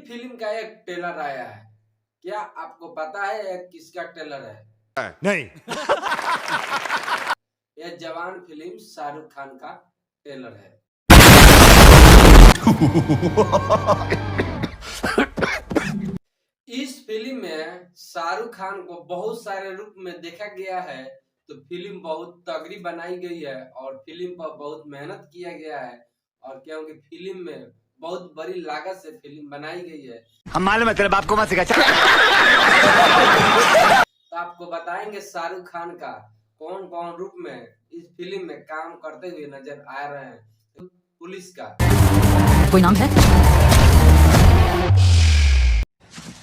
Film का एक trailer आया है। क्या आपको पता है यह किसका ट्रेलर है? नहीं। यह जवान फिल्म शाहरुख खान का ट्रेलर है। इस फिल्म में शाहरुख खान को बहुत सारे रूप में देखा गया है, तो फिल्म बहुत तगड़ी बनाई गई है और फिल्म पर बहुत मेहनत किया गया है। और क्योंकि फिल्म में बहुत बड़ी लागत से फिल्म बनाई गई है, हम मालूम है तेरे बाप को मत सिखा। तो आपको बताएंगे शाहरुख खान का कौन कौन रूप में इस फिल्म में काम करते हुए नजर आ रहे हैं। तो पुलिस का कोई नाम है?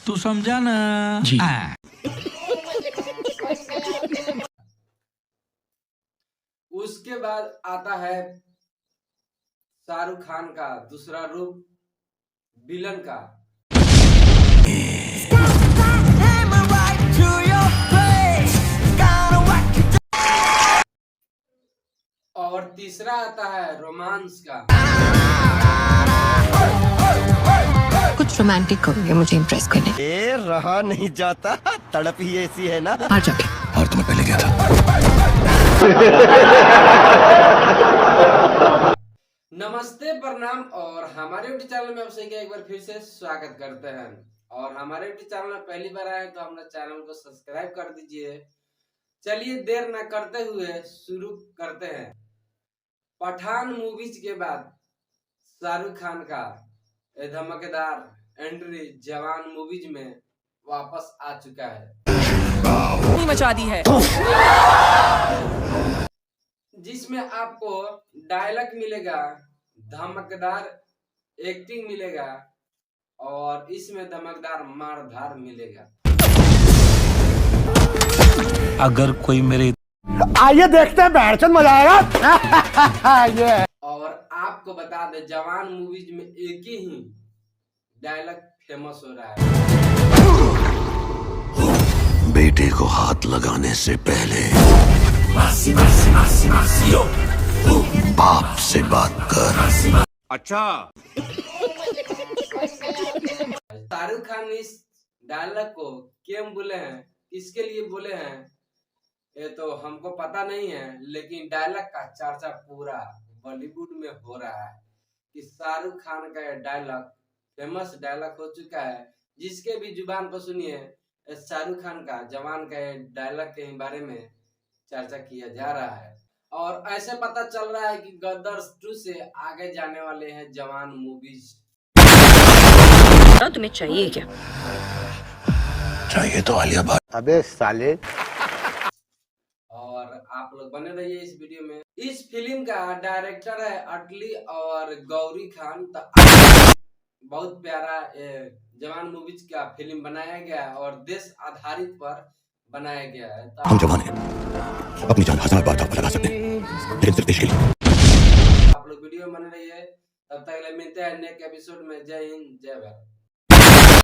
तू समझा ना जी। उसके बाद आता है शाहरुख खान का दूसरा रूप विलन का। और तीसरा आता है रोमांस का। कुछ रोमांटिक करोगे मुझे इम्प्रेस करने। ए रहा नहीं जाता, तड़प ही ऐसी है ना। हार जाके। और तुम्हें पहले क्या था? नमस्ते, प्रणाम और हमारे यूट्यूब चैनल में आप सभी का एक बार फिर से स्वागत करते हैं। और हमारे यूट्यूब चैनल में पहली बार आए तो हमारे चैनल को सब्सक्राइब कर दीजिए। चलिए देर न करते हुए शुरू करते हैं। पठान मूवीज के बाद शाहरुख खान का धमाकेदार एंट्री जवान मूवीज में वापस आ चुका है। मचा दी है। जिसमें आपको डायलॉग मिलेगा, धमाकेदार एक्टिंग मिलेगा और इसमें धमाकेदार मारधार मिलेगा। अगर कोई मेरे आइए देखते हैं, बैठचंद मजा आएगा। ये और आपको बता दे जवान मूवीज में एक ही डायलॉग फेमस हो रहा है। बेटे को हाथ लगाने से पहले बाप से बात कर। अच्छा शाहरुख खान इस डायलॉग को क्यों बोले हैं, किसके लिए बोले हैं, ये तो हमको पता नहीं है, लेकिन डायलॉग का चर्चा पूरा बॉलीवुड में हो रहा है कि शाहरुख खान का यह डायलॉग फेमस डायलॉग हो चुका है। जिसके भी जुबान पर सुनिए शाहरुख खान का जवान का डायलॉग के बारे में चर्चा किया जा रहा है। और ऐसे पता चल रहा है कि गदर 2 से आगे जाने वाले हैं जवान मूवीज। तुम्हें चाहिए क्या? चाहिए तो आलिया भट्ट। अबे साले। और आप लोग बने रहिए इस वीडियो में। इस फिल्म का डायरेक्टर है अटली और गौरी खान। तो बहुत प्यारा जवान मूवीज का फिल्म बनाया गया है और देश आधारित पर बनाया गया है। तो हम जवान हैं, अपनी जान हज़ार बार दांव पर लगा सकते हैं, लेकिन सिर्फ देश के लिए। आप लोग वीडियो बने रहिए। तब तक मिलते हैं नेक्स्ट एपिसोड में। जय हिंद, जय भारत।